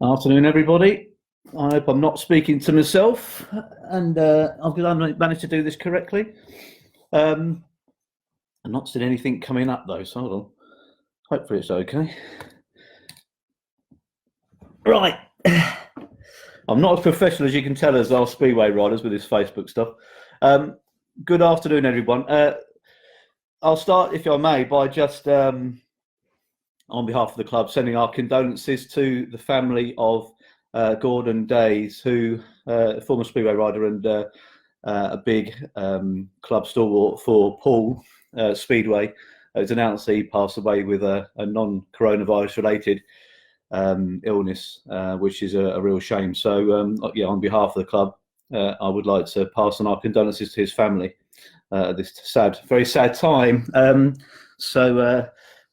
Afternoon, everybody. I hope I'm not speaking to myself, and I've managed to do this correctly. I'm not seeing anything coming up though, so hold on. Hopefully it's okay. Right. I'm not as professional as you can tell as our Speedway riders with this Facebook stuff. Good afternoon, everyone. I'll start, if I may, by just on behalf of the club, sending our condolences to the family of Gordon Days, who a former Speedway rider and a big club stalwart for Paul Speedway. It's announced he passed away with a non-coronavirus related illness, which is a real shame. So, yeah, on behalf of the club, I would like to pass on our condolences to his family at this very sad time. A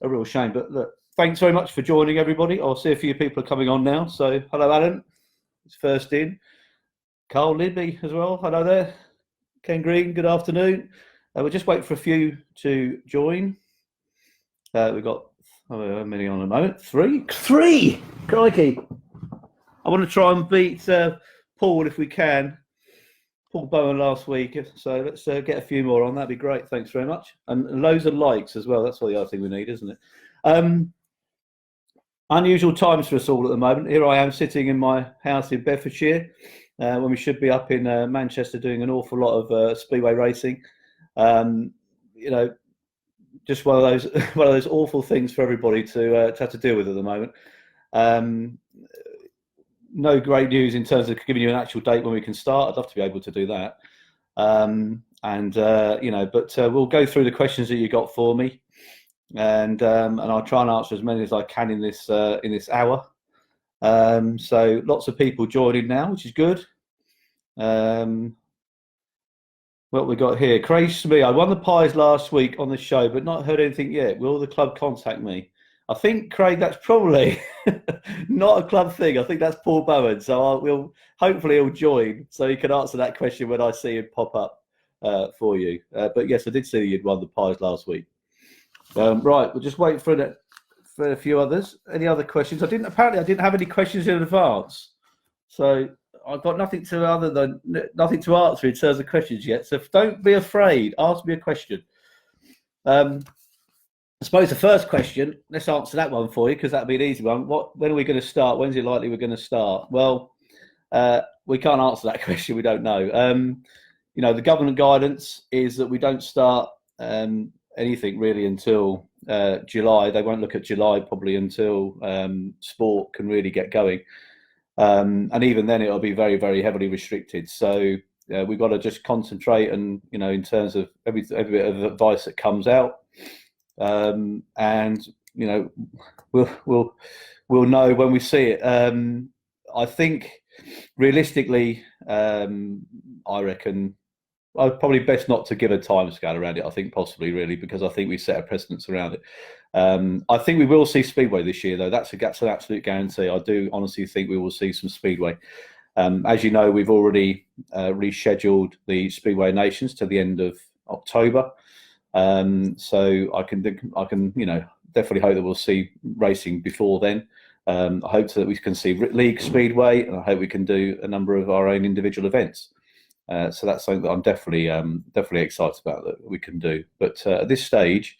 real shame. But look, thanks very much for joining, everybody. I'll see a few people are coming on now. So, hello, Alan. It's first in. Carl Libby as well. Hello there. Ken Green, good afternoon. We'll just wait for a few to join. We've got how many on a moment? Three? Crikey. I want to try and beat Paul if we can. Paul Bowen last week. So let's get a few more on. That'd be great. Thanks very much. And loads of likes as well. That's what the other thing we need, isn't it? Unusual times for us all at the moment. Here I am sitting in my house in Bedfordshire when we should be up in Manchester doing an awful lot of Speedway racing. You know, just one of those awful things for everybody to have to deal with at the moment. No great news in terms of giving you an actual date when we can start. I'd love to be able to do that. You know, but we'll go through the questions that you got for me, and I'll try and answer as many as I can in this hour. So lots of people joining now, which is good. What we got here? Craig to me. I won the pies last week on the show, but not heard anything yet. Will the club contact me? I think, Craig, that's probably not a club thing. I think that's Paul Bowen. So hopefully he'll join, so he can answer that question when I see him pop up for you. But yes, I did see you'd won the pies last week. Right, we'll just wait for a few others. Any other questions? I didn't have any questions in advance, so I've got nothing to answer in terms of questions yet. So don't be afraid. Ask me a question. I suppose the first question, let's answer that one for you because that'll be an easy one. When are we going to start? When's it likely we're going to start? Well, we can't answer that question. We don't know. You know, the government guidance is that we don't start anything really until July. They won't look at July probably until sport can really get going. And even then it'll be very, very heavily restricted. So we've got to just concentrate and, you know, in terms of every bit of advice that comes out. And you know, we'll know when we see it. I think realistically, I reckon I'd probably best not to give a time scale around it. I think possibly really because I think we set a precedence around it. I think we will see Speedway this year though. That's an absolute guarantee. I do honestly think we will see some Speedway. As you know, we've already rescheduled the Speedway Nations to the end of October. So I can, you know, definitely hope that we'll see racing before then. I hope that we can see League Speedway, and I hope we can do a number of our own individual events. So that's something that I'm definitely excited about that we can do. But at this stage,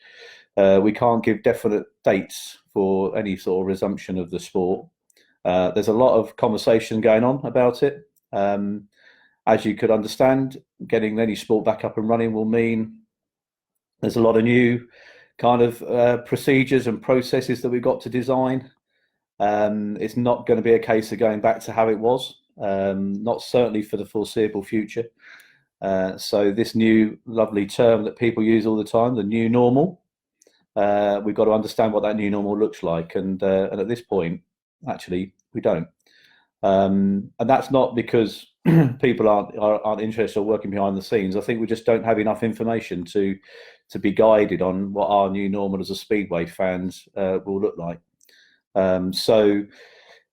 we can't give definite dates for any sort of resumption of the sport. There's a lot of conversation going on about it. As you could understand, getting any sport back up and running will mean there's a lot of new kind of procedures and processes that we've got to design. It's not going to be a case of going back to how it was, not certainly for the foreseeable future. So this new lovely term that people use all the time, the new normal, we've got to understand what that new normal looks like. And at this point, actually, we don't. And that's not because people aren't interested or working behind the scenes. I think we just don't have enough information to be guided on what our new normal as a Speedway fans will look like. So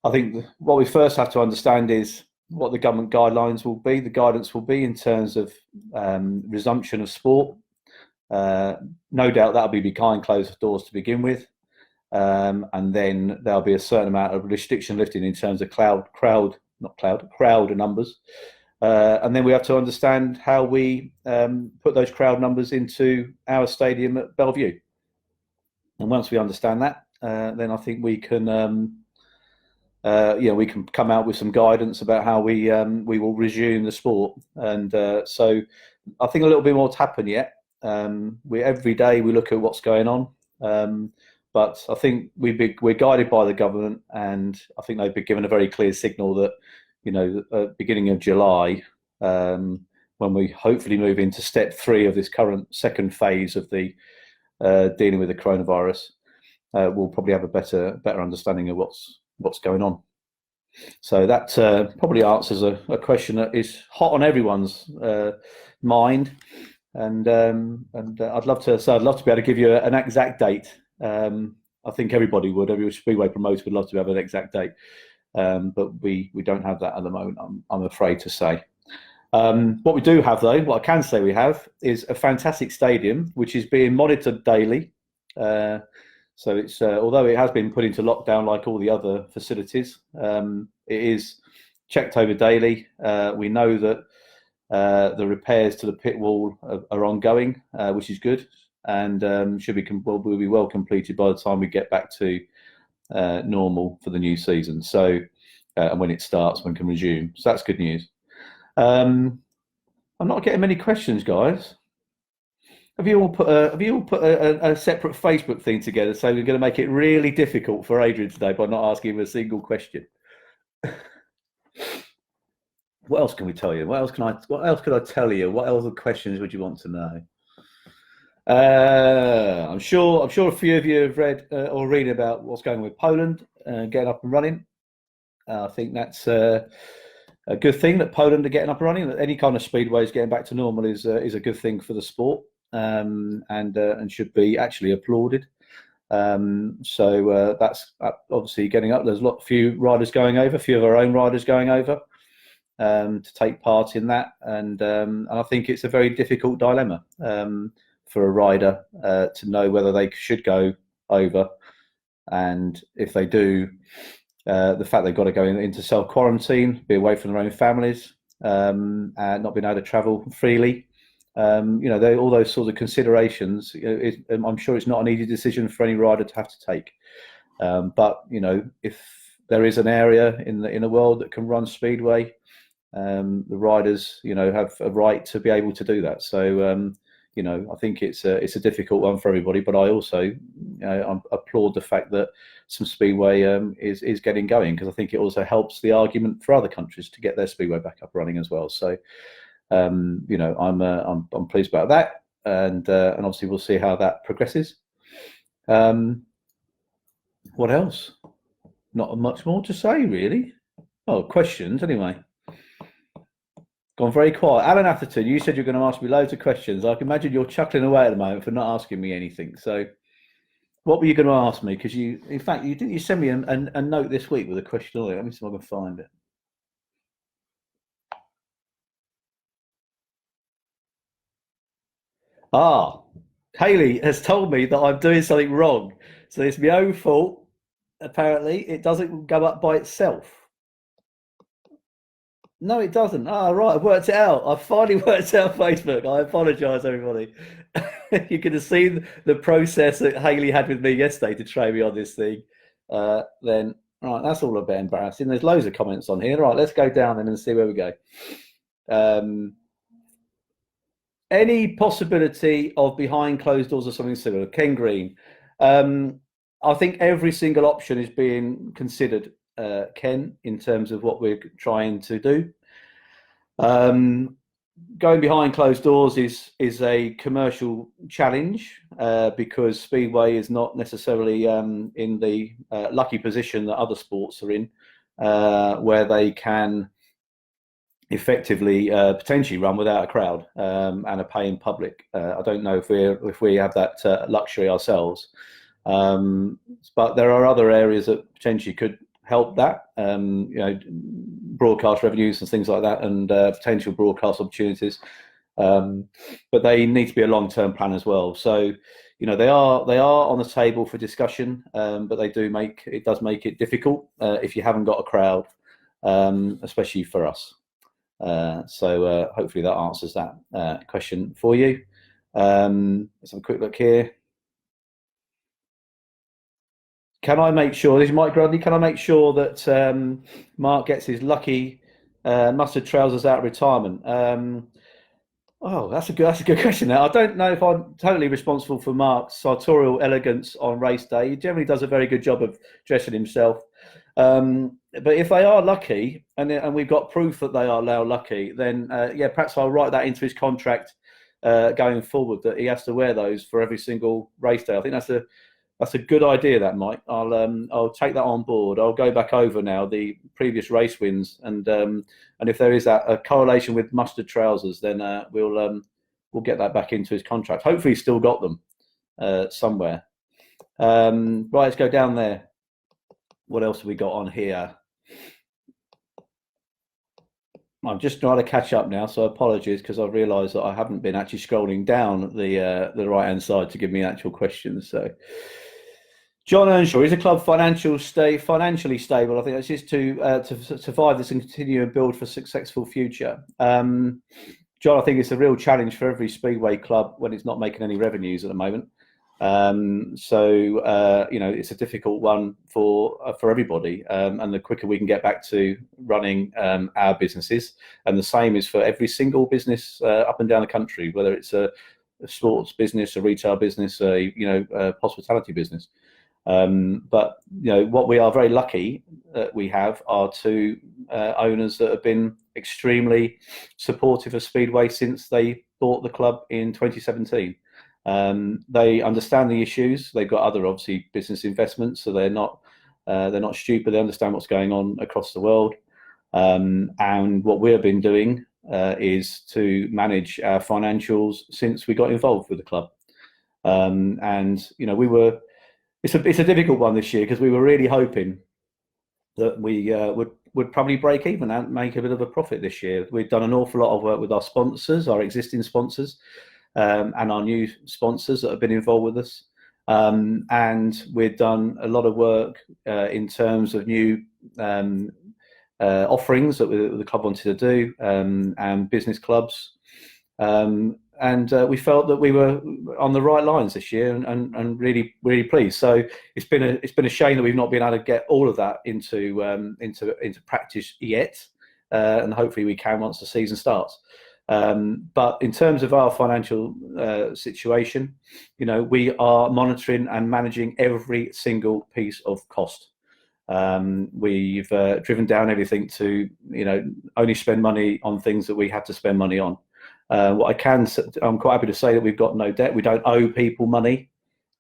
I think what we first have to understand is what the government guidelines will be, the guidance will be in terms of resumption of sport. No doubt that'll be behind closed doors to begin with. and then there'll be a certain amount of restriction lifting in terms of crowd numbers. And then we have to understand how we put those crowd numbers into our stadium at Bellevue. And once we understand that, then I think we can, we can come out with some guidance about how we will resume the sport. And so I think a little bit more to happen yet. Every day we look at what's going on. But I think we're guided by the government, and I think they've been given a very clear signal that, beginning of July, when we hopefully move into step 3 of this current second phase of the dealing with the coronavirus, we'll probably have a better understanding of what's going on. So that probably answers a question that is hot on everyone's mind, and I'd love to be able to give you an exact date. I think every Speedway promoter would love to have an exact date, but we don't have that at the moment, I'm afraid to say. What we do have, though, what I can say we have, is a fantastic stadium which is being monitored daily. So it's although it has been put into lockdown like all the other facilities, it is checked over daily. We know that the repairs to the pit wall are ongoing, which is good, and will be well completed by the time we get back to normal for the new season. So and when it starts, when it can resume. So that's good news. I'm not getting many questions, guys. Have you all put a separate Facebook thing together? So we're going to make it really difficult for Adrian today by not asking him a single question. What else can we tell you? What else could I tell you? What other questions would you want to know? I'm sure a few of you have read or read about what's going on with Poland getting up and running. I think that's a good thing that Poland are getting up and running. That any kind of speedway is getting back to normal is a good thing for the sport, and should be actually applauded. So that's obviously getting up. There's a few riders going over, a few of our own riders going over to take part in that, and I think it's a very difficult dilemma for a rider to know whether they should go over, and if they do, the fact they've got to go into self-quarantine, be away from their own families, and not being able to travel freely. All those sorts of considerations. I'm sure it's not an easy decision for any rider to have to take. But if there is an area in the world that can run Speedway, the riders, have a right to be able to do that. So, I think it's a difficult one for everybody. But I also, I applaud the fact that some Speedway is getting going, because I think it also helps the argument for other countries to get their Speedway back up running as well. So, I'm pleased about that, and obviously we'll see how that progresses. What else? Not much more to say, really. Oh, questions anyway. Gone very quiet. Alan Atherton, you said you're going to ask me loads of questions. I can imagine you're chuckling away at the moment for not asking me anything. So, what were you going to ask me? Because you send me a note this week with a question on it. Let me see if I can find it. Hayley has told me that I'm doing something wrong. So it's my own fault. Apparently, it doesn't go up by itself. No, it doesn't. Right, I've worked it out. I've finally worked out Facebook. I apologise, everybody. You could have seen the process that Hayley had with me yesterday to train me on this thing. Then, right, that's all a bit embarrassing. There's loads of comments on here. Right, let's go down then and see where we go. Any possibility of behind closed doors or something similar? Ken Green. I think every single option is being considered, Ken, in terms of what we're trying to do. Going behind closed doors is a commercial challenge because Speedway is not necessarily in the lucky position that other sports are in, where they can effectively potentially run without a crowd and a paying public. I don't know if we have that luxury ourselves, but there are other areas that potentially could help that, broadcast revenues and things like that, and potential broadcast opportunities, but they need to be a long-term plan as well. So they are on the table for discussion, but it does make it difficult if you haven't got a crowd, especially for us. So hopefully that answers that question for you. Let's have a quick look here. Can I make sure, this is Mike Grundy, can I make sure that Mark gets his lucky mustard trousers out of retirement? That's a good question. Now, I don't know if I'm totally responsible for Mark's sartorial elegance on race day. He generally does a very good job of dressing himself. But if they are lucky, and we've got proof that they are now lucky, then perhaps I'll write that into his contract going forward, that he has to wear those for every single race day. I think that's a good idea, that, Mike. I'll take that on board. I'll go back over now the previous race wins, and if there is a correlation with mustard trousers, then we'll get that back into his contract. Hopefully, he's still got them somewhere. Right, let's go down there. What else have we got on here? I'm just trying to catch up now, so apologies, because I've realised that I haven't been actually scrolling down the right-hand side to give me actual questions. So, John Earnshaw, is the club financially stable? I think that's just to survive this and continue and build for a successful future. John, I think it's a real challenge for every Speedway club when it's not making any revenues at the moment. It's a difficult one for everybody, and the quicker we can get back to running our businesses, and the same is for every single business up and down the country, whether it's a sports business, a retail business, a hospitality business. But what we are very lucky that we have are two owners that have been extremely supportive of Speedway since they bought the club in 2017. They understand the issues. They've got other, obviously, business investments, so they're not stupid. They understand what's going on across the world. And what we've been doing is to manage our financials since we got involved with the club. It's a difficult one this year, because we were really hoping that we would probably break even and make a bit of a profit this year. We've done an awful lot of work with our sponsors, our existing sponsors, and our new sponsors that have been involved with us. And we've done a lot of work in terms of new offerings that the club wanted to do, and business clubs. And we felt that we were on the right lines this year, and really, really pleased. So it's been a shame that we've not been able to get all of that into practice yet, and hopefully we can once the season starts. But in terms of our financial situation, we are monitoring and managing every single piece of cost. We've driven down everything to only spend money on things that we have to spend money on. I'm quite happy to say that we've got no debt. We don't owe people money,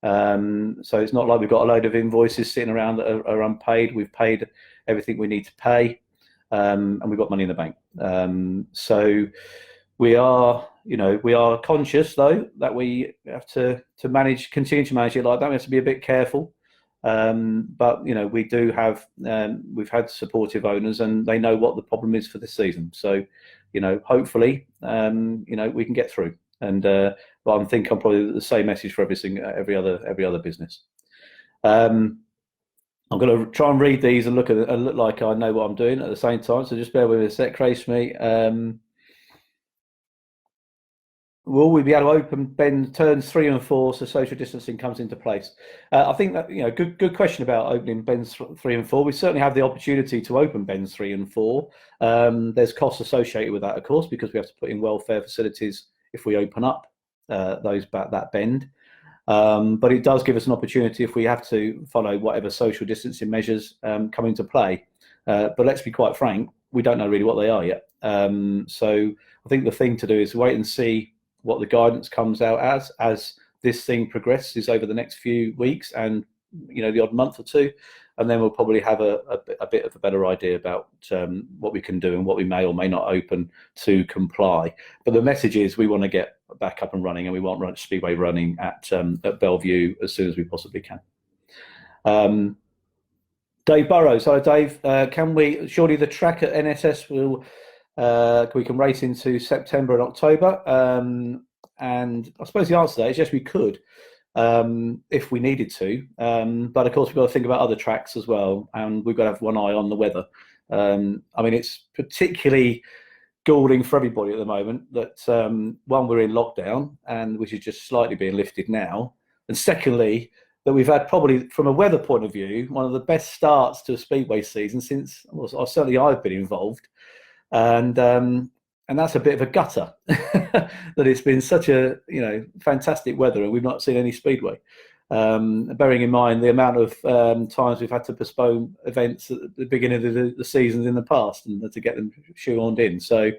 so it's not like we've got a load of invoices sitting around that are unpaid. We've paid everything we need to pay, and we've got money in the bank. So we are conscious, though, that we have to continue to manage it like that. We have to be a bit careful. But we do have we've had supportive owners, and they know what the problem is for this season. So hopefully we can get through. And but I think I'm probably the same message for every other business. I'm going to try and read these and look like I know what I'm doing at the same time. So just bear with me a sec, Grace, me. Will we be able to open Ben turns 3 and 4 so social distancing comes into place? I think that good question about opening Ben's 3 and 4. We certainly have the opportunity to open Ben's 3 and 4. There's costs associated with that, of course, because we have to put in welfare facilities if we open up that bend. But it does give us an opportunity if we have to follow whatever social distancing measures come into play. But let's be quite frank, we don't know really what they are yet. So I think the thing to do is wait and see what the guidance comes out as this thing progresses over the next few weeks and the odd month or two, and then we'll probably have a bit of a better idea about what we can do and what we may or may not open to comply. But the message is we want to get back up and running, and we want Speedway running at Bellevue as soon as we possibly can. Dave Burrows, hello Dave. Surely the track at NSS we can race into September and October, and I suppose the answer to that is yes, we could. if we needed to. But of course, we've got to think about other tracks as well, and we've got to have one eye on the weather. I mean, it's particularly galling for everybody at the moment that one, we're in lockdown, and which is just slightly being lifted now, and secondly, that we've had probably from a weather point of view one of the best starts to a speedway season since, well, certainly I've been involved, and that's a bit of a gutter that it's been such a fantastic weather and we've not seen any speedway. Bearing in mind the amount of times we've had to postpone events at the beginning of the seasons in the past and to get them shoehorned in. So,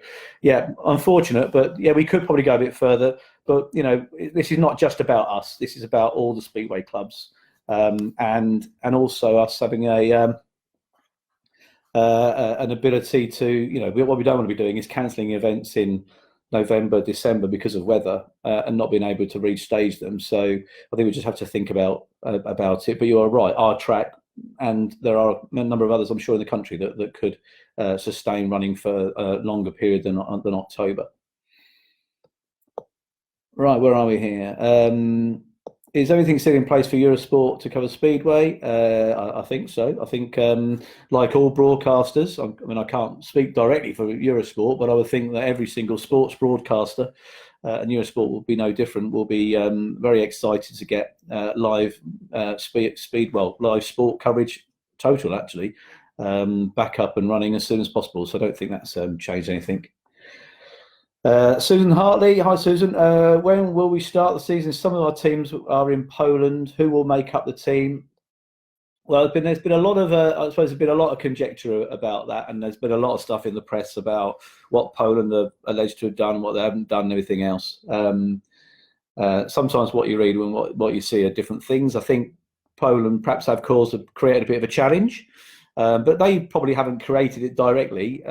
yeah, unfortunate, but yeah, we could probably go a bit further. But this is not just about us. This is about all the speedway clubs, and also us having an ability to, what we don't want to be doing is cancelling events in November, December because of weather and not being able to restage them. So I think we just have to think about it. But you are right, our track, and there are a number of others, I'm sure, in the country that could sustain running for a longer period than October. Right, where are we here? Is everything still in place for Eurosport to cover Speedway? I think so. I think, like all broadcasters, I mean, I can't speak directly for Eurosport, but I would think that every single sports broadcaster, and Eurosport will be no different, will be very excited to get live sport coverage, total actually, back up and running as soon as possible. So I don't think that's changed anything. Susan Hartley, hi Susan. When will we start the season? Some of our teams are in Poland. Who will make up the team? Well, there's been a lot of, I suppose, there's been a lot of conjecture about that, and there's been a lot of stuff in the press about what Poland are alleged to have done, what they haven't done, and everything else. Sometimes what you read and what you see are different things. I think Poland perhaps have created a bit of a challenge. But they probably haven't created it directly.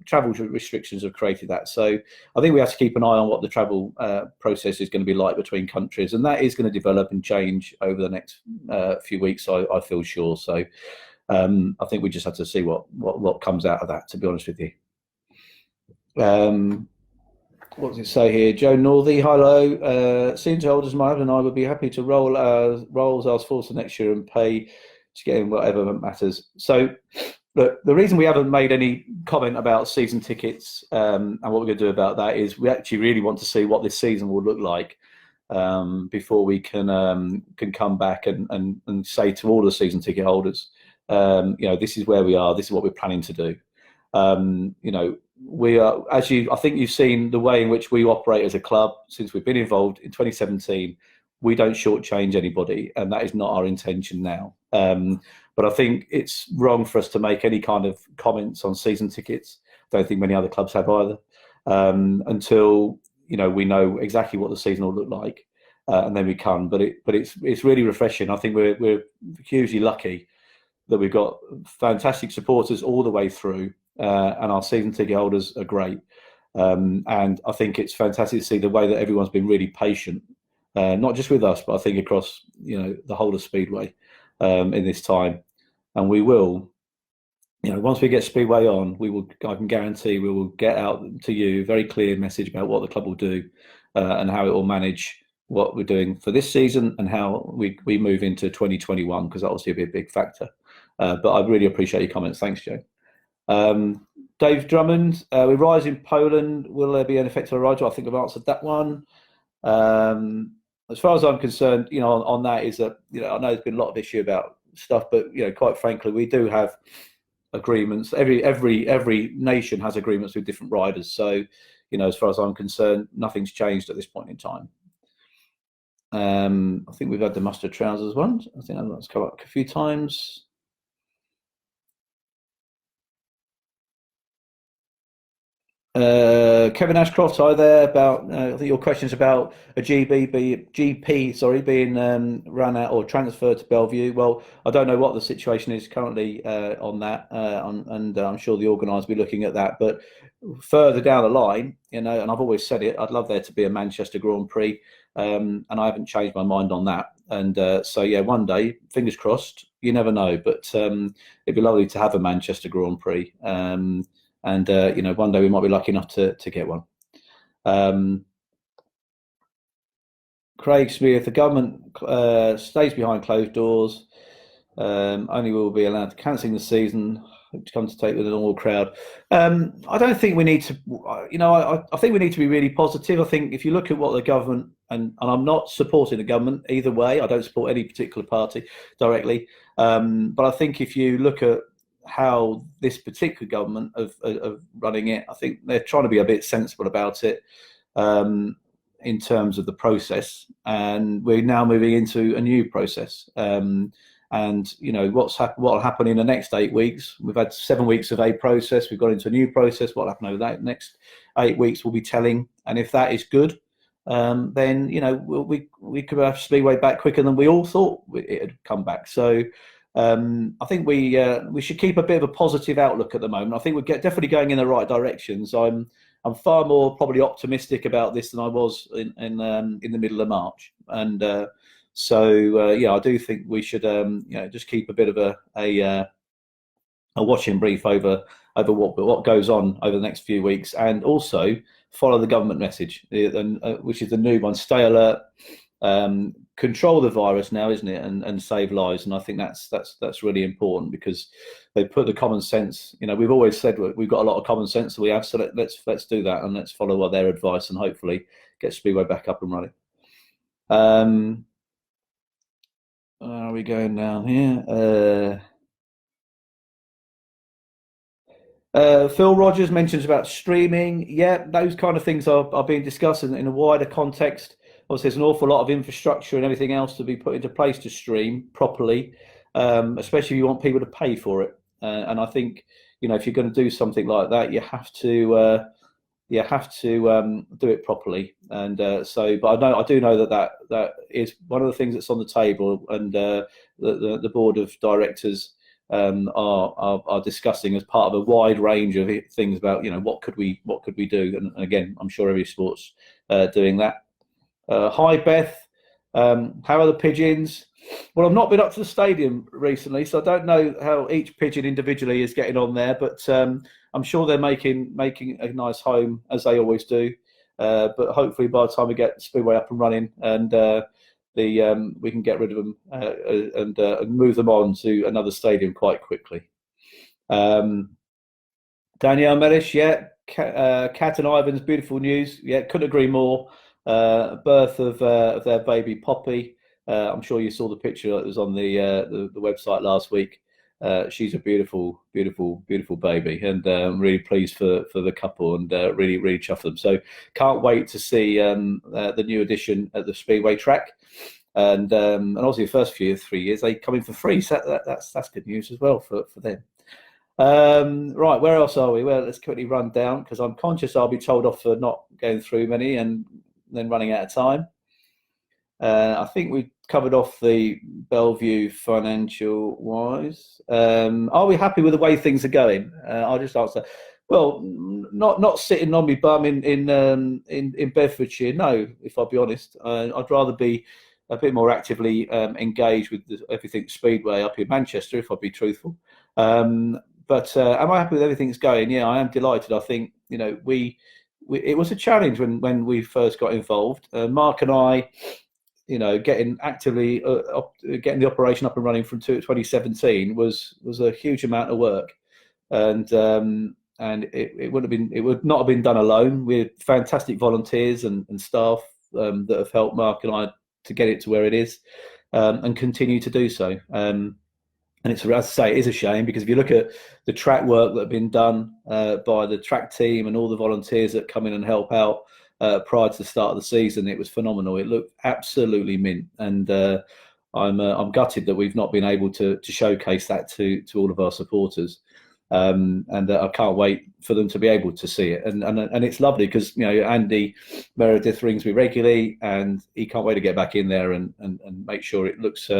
Travel restrictions have created that. So I think we have to keep an eye on what the travel process is going to be like between countries, and that is going to develop and change over the next few weeks, I feel sure. So I think we just have to see what comes out of that, to be honest with you. What does it say here? Joe Northey, hello. Season holders, my husband and I would be happy to roll ours forward to next year and pay to get in whatever matters. So, look, the reason we haven't made any comment about season tickets and what we're going to do about that is we actually really want to see what this season will look like before we can come back and say to all the season ticket holders, this is where we are. This is what we're planning to do. We are, I think you've seen the way in which we operate as a club since we've been involved in 2017. We don't shortchange anybody, and that is not our intention now. But I think it's wrong for us to make any kind of comments on season tickets. I don't think many other clubs have either, until we know exactly what the season will look like, and then we can. But it's really refreshing. I think we're hugely lucky that we've got fantastic supporters all the way through, and our season ticket holders are great. And I think it's fantastic to see the way that everyone's been really patient. Not just with us, but I think across the whole of Speedway in this time. And we will, once we get Speedway on, I can guarantee we will get out to you a very clear message about what the club will do and how it will manage what we're doing for this season and how we move into 2021, because that will be a big factor. But I really appreciate your comments. Thanks, Joe. Dave Drummond, we rise in Poland. Will there be an effect on Rigel? I think I've answered that one. As far as I'm concerned, on that is that, I know there's been a lot of issue about stuff, but, quite frankly, we do have agreements. Every nation has agreements with different riders. So, as far as I'm concerned, nothing's changed at this point in time. I think we've had the mustard trousers one. I think that's come up a few times. Kevin Ashcroft, hi there. About I think your question's about a GP being run out or transferred to Bellevue. Well, I don't know what the situation is currently on that, and I'm sure the organisers will be looking at that. But further down the line, and I've always said it, I'd love there to be a Manchester Grand Prix, and I haven't changed my mind on that. And so yeah, one day, fingers crossed. You never know, but it'd be lovely to have a Manchester Grand Prix. And one day we might be lucky enough to get one. Craig Smith, the government stays behind closed doors. Only will be allowed to cancelling the season. Hope to come to take with a normal crowd. I don't think we need to. I think we need to be really positive. I think if you look at what the government and I'm not supporting the government either way. I don't support any particular party directly. But I think if you look at how this particular government of running it, I think they're trying to be a bit sensible about it. In terms of the process, and we're now moving into a new process. And what will happen in the next 8 weeks? We've had 7 weeks of a process. We've got into a new process. What will happen over that next 8 weeks will be telling. And if that is good, then we could have Speedway back quicker than we all thought it had come back. So I think we should keep a bit of a positive outlook at the moment. I think we're definitely going in the right directions. I'm far more probably optimistic about this than I was in the middle of March, and I do think we should just keep a bit of a watching brief over what goes on over the next few weeks, and also follow the government message, which is the new one: stay alert, control the virus now, isn't it, and save lives. And I think that's really important because they put the common sense. We've always said we've got a lot of common sense that we have, so let's do that and let's follow their advice and hopefully get Speedway back up and running. Are we going down here? Phil Rogers mentions about streaming. Yeah, those kind of things are being discussed in a wider context. Obviously, there's an awful lot of infrastructure and everything else to be put into place to stream properly, especially if you want people to pay for it. And I think, if you're going to do something like that, you have to do it properly. And but I do know that is one of the things that's on the table, and the board of directors are discussing as part of a wide range of things about what could we do. And again, I'm sure every sport's doing that. Hi Beth, how are the pigeons? Well, I've not been up to the stadium recently, so I don't know how each pigeon individually is getting on there, but I'm sure they're making a nice home, as they always do. But hopefully by the time we get Speedway up and running, and we can get rid of them and move them on to another stadium quite quickly. Danielle Mellish, yeah, Kat and Ivan's beautiful news. Yeah, couldn't agree more. Birth of their baby Poppy. I'm sure you saw the picture that was on the website last week. She's a beautiful baby, and I'm really pleased for the couple, and really chuffed them. So can't wait to see the new addition at the Speedway track, and obviously the first 3 years they come in for free. So that's good news as well for them. Right, where else are we? Well, let's quickly run down because I'm conscious I'll be told off for not going through many and then running out of time. I think we covered off the Bellevue financial wise. Are we happy with the way things are going? I'll just answer. Well, not sitting on my bum in Bedfordshire. No, if I'll be honest, I'd rather be a bit more actively engaged with everything Speedway up in Manchester, if I'll be truthful. But am I happy with everything that's going? Yeah, I am delighted. I think it was a challenge when we first got involved. Mark and I, getting the operation up and running from 2017 was a huge amount of work, and it would not have been done alone. We had fantastic volunteers and staff that have helped Mark and I to get it to where it is, and continue to do so. And it's, as I say, it is a shame because if you look at the track work that had been done by the track team and all the volunteers that come in and help out prior to the start of the season, it was phenomenal. It looked absolutely mint, and I'm gutted that we've not been able to showcase that to all of our supporters. And I can't wait for them to be able to see it. And it's lovely because Andy Meredith rings me regularly, and he can't wait to get back in there and make sure it looks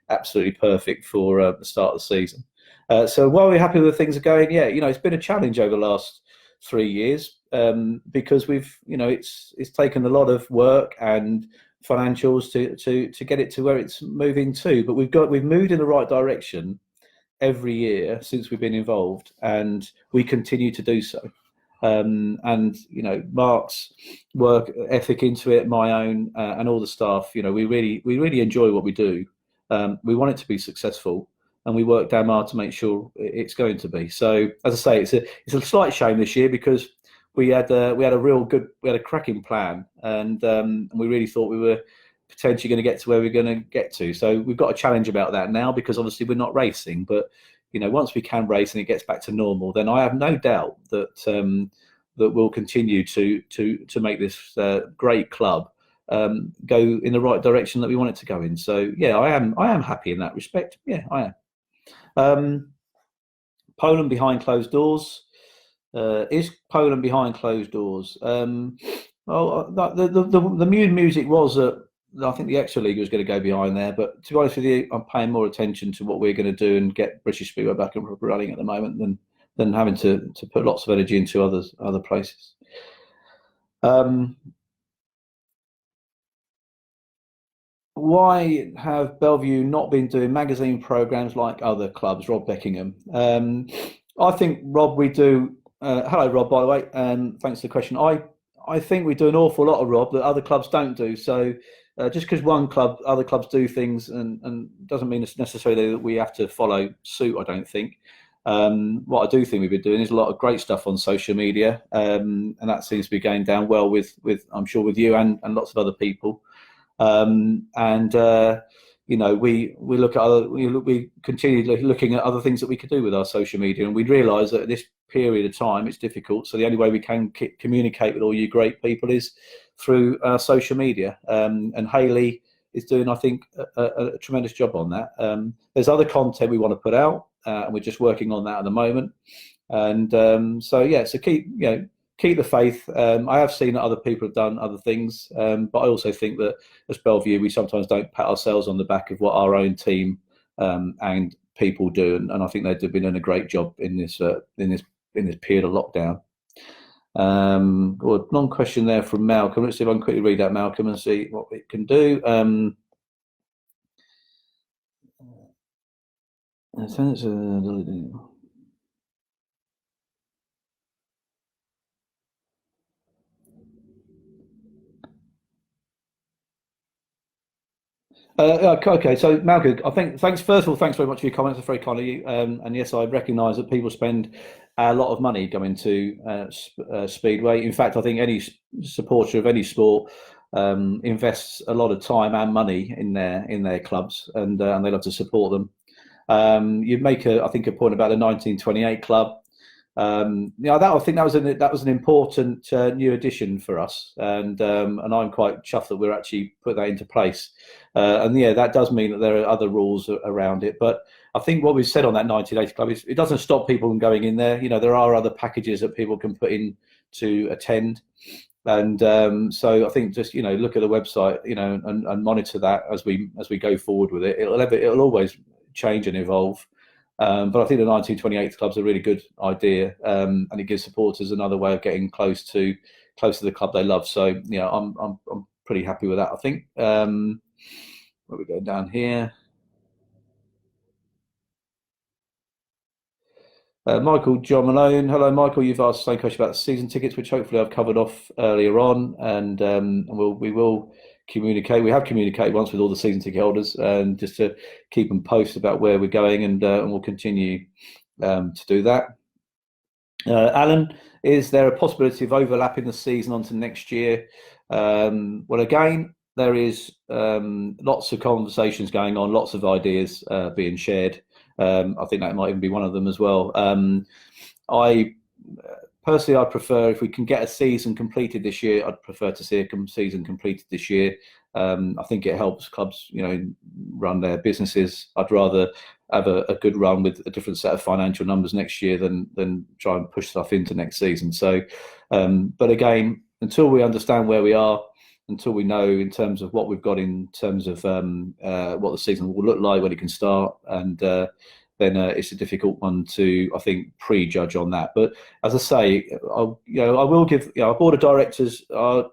absolutely perfect for the start of the season. So while we're happy with things are going, yeah, it's been a challenge over the last 3 years because we've it's taken a lot of work and financials to get it to where it's moving to, but we've moved in the right direction every year since we've been involved, and we continue to do so. And Mark's work ethic into it, my own, and all the staff. We really enjoy what we do. We want it to be successful, and we work damn hard to make sure it's going to be. So, as I say, it's a slight shame this year because we had a cracking plan, and we really thought we were potentially going to get to where we're going to get to. So we've got a challenge about that now because obviously we're not racing, but once we can race and it gets back to normal, then I have no doubt that that we'll continue to make this great club go in the right direction that we want it to go in. So yeah, I am happy in that respect. Yeah, I am. Poland behind closed doors. Is Poland behind closed doors? Well, the music was that I think the extra league was going to go behind there, but to be honest with you, I'm paying more attention to what we're going to do and get British Speedway back and running at the moment than having to put lots of energy into other places. Why have Bellevue not been doing magazine programs like other clubs? Rob Beckingham. I think, Rob, we do. Hello, Rob, by the way, and thanks for the question. I think we do an awful lot of, Rob, that other clubs don't do. So just because other clubs do things, and doesn't mean it's necessarily that we have to follow suit, I don't think. What I do think we've been doing is a lot of great stuff on social media, and that seems to be going down well with I'm sure with you and lots of other people. We look at we continue looking at other things that we could do with our social media, and we realise that at this period of time it's difficult. So the only way we can communicate with all you great people is through social media. And Hayley is doing, I think, a tremendous job on that. There's other content we want to put out, and we're just working on that at the moment. And so keep the faith. I have seen that other people have done other things, but I also think that as Bellevue, we sometimes don't pat ourselves on the back of what our own team and people do, and I think they've been doing a great job in this period of lockdown. Long question there from Malcolm. Let's see if I can quickly read that, Malcolm, and see what it can do. Okay, so Malcolm, I think thanks first of all, thanks very much for your comments. It's very kind of you. And yes, I recognise that people spend a lot of money going to Speedway. In fact, I think any supporter of any sport invests a lot of time and money in their clubs, and they love to support them. You make I think a point about the 1928 club. I think that was an important new addition for us, and I'm quite chuffed that we're actually put that into place. And yeah, that does mean that there are other rules around it. But I think what we've said on that 1980 club is it doesn't stop people from going in there. There are other packages that people can put in to attend. And so I think just look at the website, and monitor that as we go forward with it. It'll always change and evolve. But I think the 1928 club's a really good idea, and it gives supporters another way of getting close to the club they love. So I'm pretty happy with that, I think. Where we go down here. Michael John Malone. Hello, Michael. You've asked the same question about the season tickets, which hopefully I've covered off earlier on, and we will communicate. We have communicated once with all the season ticket holders, and just to keep them posted about where we're going, and we'll continue to do that. Alan, is there a possibility of overlapping the season onto next year? Well, again, there is lots of conversations going on, lots of ideas being shared. I think that might even be one of them as well. I prefer, if we can get a season completed this year, I'd prefer to see a season completed this year. I think it helps clubs, run their businesses. I'd rather have a good run with a different set of financial numbers next year than try and push stuff into next season. So, but again, until we understand where we are, until we know in terms of what we've got in terms of what the season will look like when it can start, and then it's a difficult one to, I think, prejudge on that. But as I say, I will give our board of directors our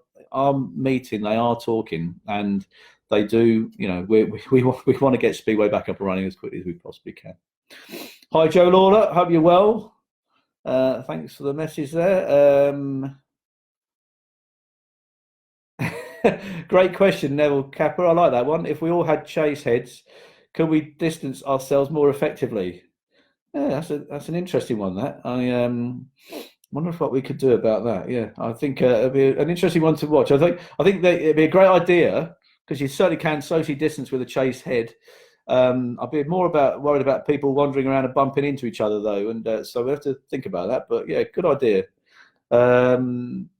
meeting. They are talking, and they do. We want to get Speedway back up and running as quickly as we possibly can. Hi, Joe Lawler. Hope you're well. Thanks for the message there. Great question, Neville Capper. I like that one. If we all had chase heads, could we distance ourselves more effectively? Yeah, that's an interesting one. That I wonder if what we could do about that. Yeah, I think it'd be an interesting one to watch. I think that it'd be a great idea because you certainly can socially distance with a chase head. I'd be more worried about people wandering around and bumping into each other though, and so we have to think about that. But yeah, good idea. Um,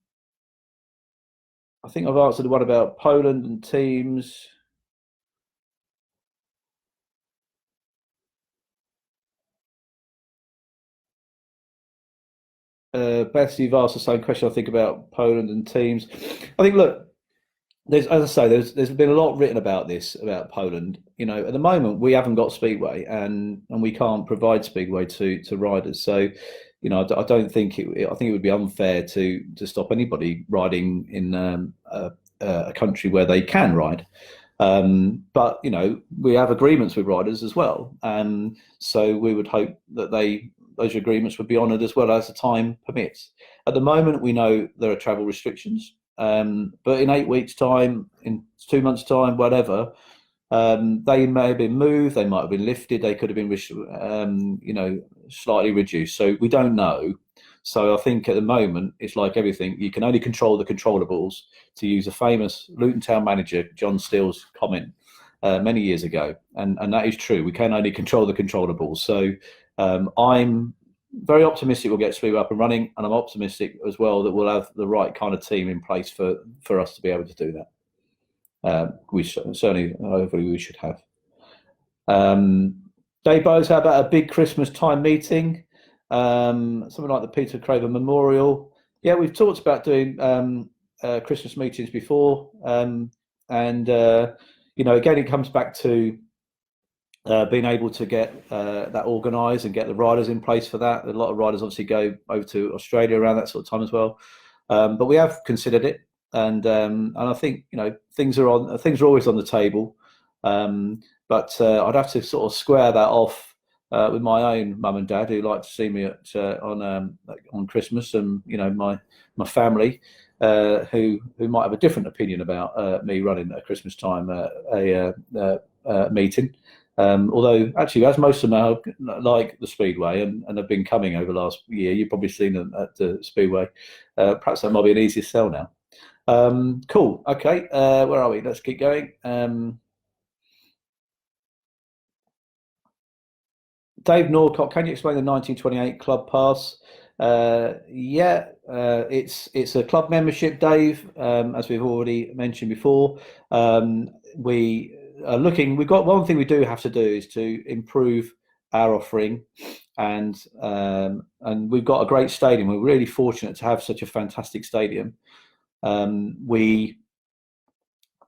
I think I've answered the one about Poland and teams. Beth, you've asked the same question, I think, about Poland and teams. I think, look, as I say, there's been a lot written about this about Poland. At the moment we haven't got Speedway, and we can't provide Speedway to riders. So, I don't think I think it would be unfair to stop anybody riding in a country where they can ride. But we have agreements with riders as well, and so we would hope that those agreements would be honoured as well as the time permits. At the moment, we know there are travel restrictions, but in 8 weeks' time, in 2 months' time, whatever, they may have been moved, they might have been lifted, they could have been, slightly reduced. So we don't know. So I think at the moment, it's like everything. You can only control the controllables, to use a famous Luton Town manager, John Steele's comment many years ago. And that is true. We can only control the controllables. So I'm very optimistic we'll get Speedway up and running. And I'm optimistic as well that we'll have the right kind of team in place for us to be able to do that. We certainly, hopefully, we should have. Dave Bowes, how about a big Christmas time meeting? Something like the Peter Craven Memorial. Yeah, we've talked about doing Christmas meetings before, and again, it comes back to being able to get that organised and get the riders in place for that. A lot of riders obviously go over to Australia around that sort of time as well, but we have considered it, and I think things are always on the table, but I'd have to sort of square that off with my own mum and dad, who like to see me on Christmas, and my family, who might have a different opinion about me running at Christmas time a meeting. Although actually, as most of them are like the Speedway and have been coming over the last year, you've probably seen them at the Speedway. Perhaps that might be an easier sell now. Cool. Okay. Where are we? Let's keep going. Dave Norcott, can you explain the 1928 club pass? Yeah, it's a club membership, Dave, as we've already mentioned before. We are looking. We've got one thing we do have to do is to improve our offering, and we've got a great stadium. We're really fortunate to have such a fantastic stadium. We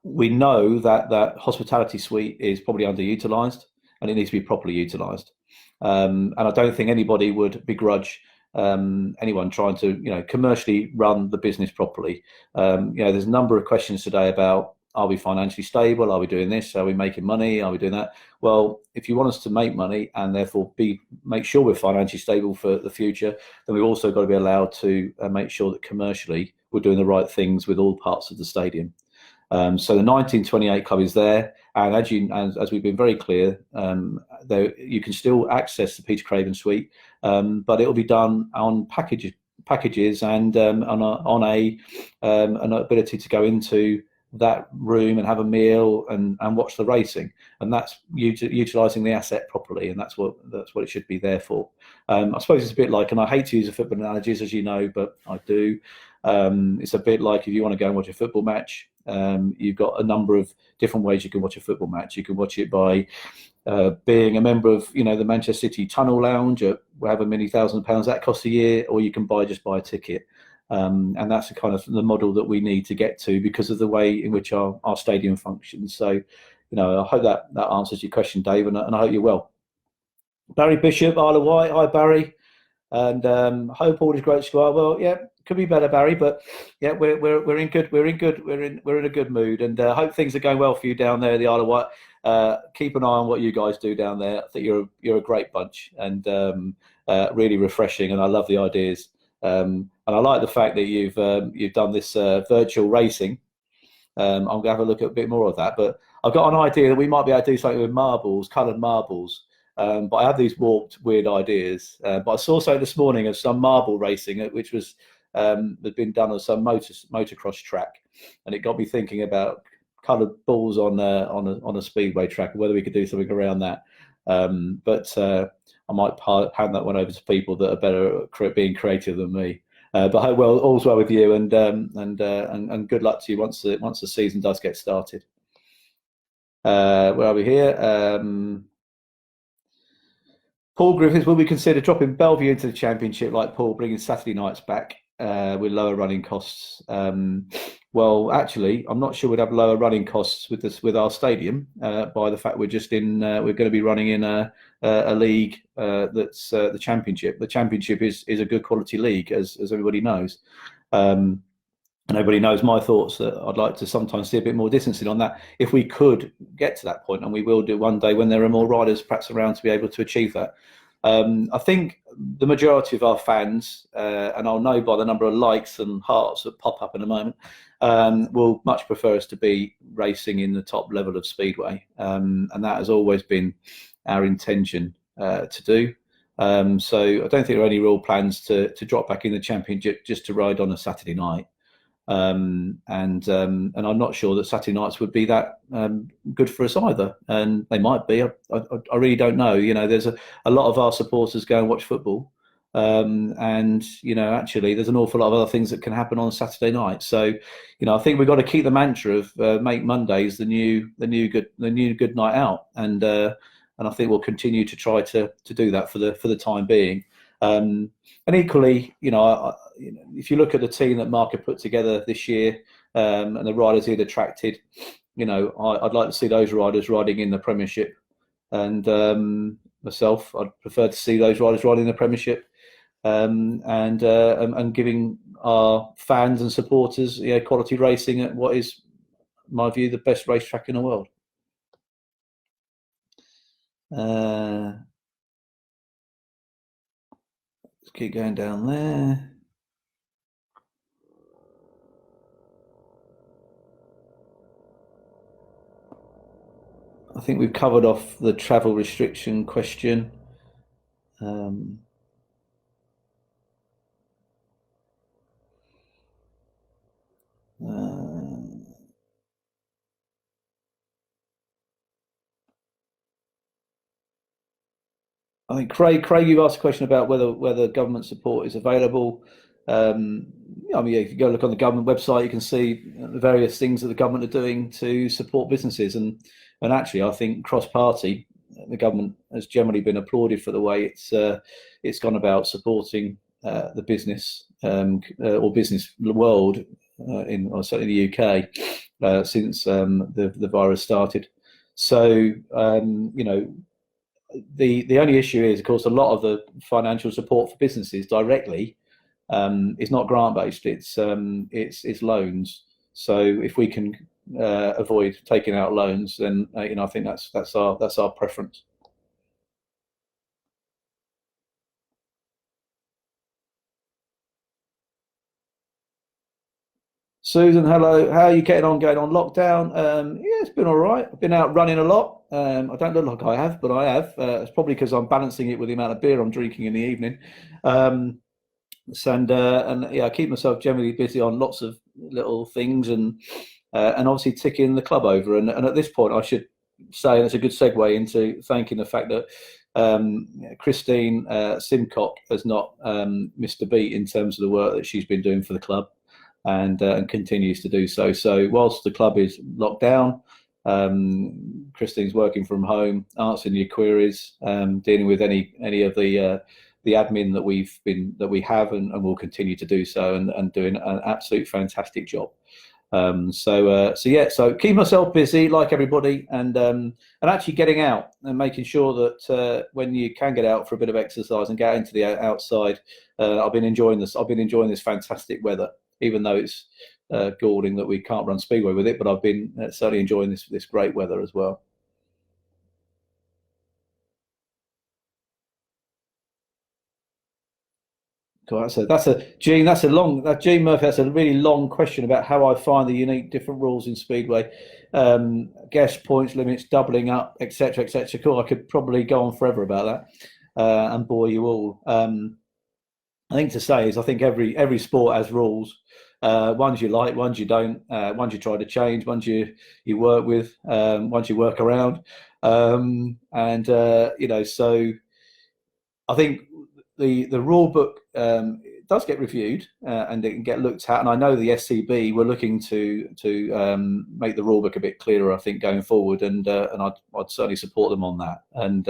know that hospitality suite is probably underutilised, and it needs to be properly utilised. And I don't think anybody would begrudge anyone trying to commercially run the business properly. There's a number of questions today about, are we financially stable? Are we doing this? Are we making money? Are we doing that? Well, if you want us to make money and therefore make sure we're financially stable for the future, then we've also got to be allowed to make sure that commercially we're doing the right things with all parts of the stadium. So the 1928 club is there, and as we've been very clear, you can still access the Peter Craven suite, but it will be done on packages and on an ability to go into that room and have a meal and watch the racing, and that's utilising the asset properly, and that's what it should be there for. I suppose it's a bit like, and I hate to use a football analogies, as you know, but I do. It's a bit like if you want to go and watch a football match. You've got a number of different ways you can watch a football match. You can watch it by being a member of the Manchester City Tunnel Lounge at however many £1,000 that costs a year, or you can just buy a ticket. And that's the kind of the model that we need to get to because of the way in which our stadium functions. So, I hope that answers your question, Dave, and I hope you're well. Barry Bishop, Isle of Wight. Hi, Barry. And hope all is great, Squire. Well, yeah, could be better, Barry. But yeah, we're in a good mood, and hope things are going well for you down there, the Isle of Wight. Keep an eye on what you guys do down there. I think you're a great bunch, and really refreshing, and I love the ideas. And I like the fact that you've done this virtual racing. I'm going to have a look at a bit more of that, but I've got an idea that we might be able to do something with marbles, coloured marbles. But I have these warped, weird ideas. But I saw something this morning of some marble racing, which was had been done on some motocross track, and it got me thinking about coloured balls on a speedway track, and whether we could do something around that. But I might hand that one over to people that are better at being creative than me. But I hope all's well with you, and good luck to you once the season does get started. Where are we here? Paul Griffiths, will we consider dropping Bellevue into the Championship like Paul, bringing Saturday nights back with lower running costs? Well, actually, I'm not sure we'd have lower running costs with our stadium by the fact we're going to be running in a league that's the Championship. The Championship is a good quality league, as everybody knows. And everybody knows my thoughts that I'd like to sometimes see a bit more distancing on that. If we could get to that point, and we will do one day when there are more riders perhaps around to be able to achieve that. I think the majority of our fans, and I'll know by the number of likes and hearts that pop up in a moment, will much prefer us to be racing in the top level of Speedway. And that has always been our intention to do. So I don't think there are any real plans to drop back in the Championship just to ride on a Saturday night. And I'm not sure that Saturday nights would be that good for us either, and they might be. I really don't know. There's a lot of our supporters go and watch football, and actually there's an awful lot of other things that can happen on a Saturday night. So I think we've got to keep the mantra of make Mondays the new good night out, and I think we'll continue to try to do that for the time being. And equally, if you look at the team that Mark had put together this year, and the riders he'd attracted, I'd like to see those riders riding in the Premiership. And myself, I'd prefer to see those riders riding in the Premiership, and giving our fans and supporters quality racing at what is, in my view, the best racetrack in the world. Keep going down there. I think we've covered off the travel restriction question. I think Craig, you've asked a question about whether government support is available. If you go look on the government website, you can see the various things that the government are doing to support businesses. And actually, I think cross-party, the government has generally been applauded for the way it's gone about supporting the business or business world certainly the UK since the virus started. So the only issue is, of course, a lot of the financial support for businesses directly is not grant based. It's loans. So if we can avoid taking out loans, then I think that's our preference. Susan, hello. How are you getting on? Going on lockdown? Yeah, it's been all right. I've been out running a lot. I don't look like I have, but I have. It's probably because I'm balancing it with the amount of beer I'm drinking in the evening. And I keep myself generally busy on lots of little things, and obviously ticking the club over. And at this point, I should say, and it's a good segue into thanking the fact that Christine Simcock has not missed a beat in terms of the work that she's been doing for the club. And continues to do so. So whilst the club is locked down, Christine's working from home, answering your queries, dealing with any of the admin that we have and will continue to do so, and doing an absolute fantastic job. So keep myself busy like everybody, and actually getting out and making sure that when you can get out for a bit of exercise and get into the outside. I've been enjoying this. I've been enjoying this fantastic weather, even though it's galling that we can't run Speedway with it. But I've been certainly enjoying this great weather as well. God, Gene. Gene Murphy. That's a really long question about how I find the unique different rules in Speedway, guest points limits, doubling up, etc., etc. Cool. I could probably go on forever about that and bore you all. I think to say is I think every sport has rules. Ones you like, ones you don't, ones you try to change, ones you work with, ones you work around, So I think the rule book does get reviewed and it can get looked at. And I know the SCB were looking to make the rule book a bit clearer, I think, going forward. And I'd certainly support them on that. And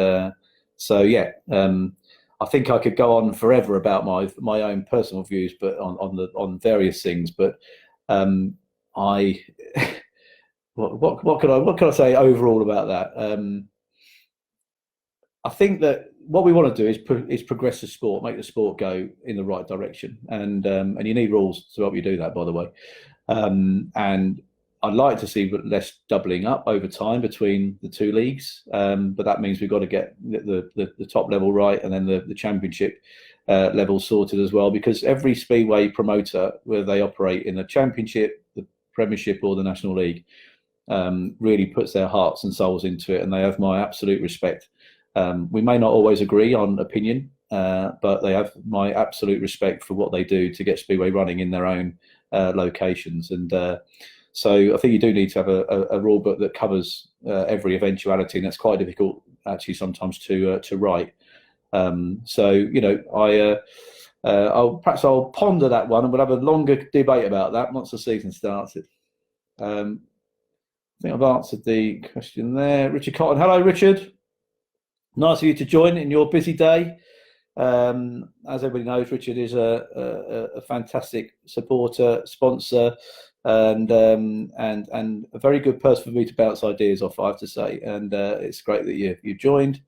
I think I could go on forever about my own personal views, but on various things. But I what could I say overall about that? I think that what we want to do is progress the sport, make the sport go in the right direction, and you need rules to help you do that, by the way. And I'd like to see less doubling up over time between the two leagues, but that means we've got to get the top level right, and then the championship level sorted as well. Because every Speedway promoter, whether they operate in the championship, the Premiership, or the National League, really puts their hearts and souls into it, and they have my absolute respect. We may not always agree on opinion, but they have my absolute respect for what they do to get Speedway running in their own locations. And so I think you do need to have a rule book that covers every eventuality, and that's quite difficult actually sometimes to write. I'll ponder that one, and we'll have a longer debate about that once the season started. I think I've answered the question there. Richard Cotton. Hello, Richard. Nice of you to join in your busy day. As everybody knows, Richard is a fantastic supporter, sponsor, and a very good person for me to bounce ideas off, I have to say. And it's great that you joined.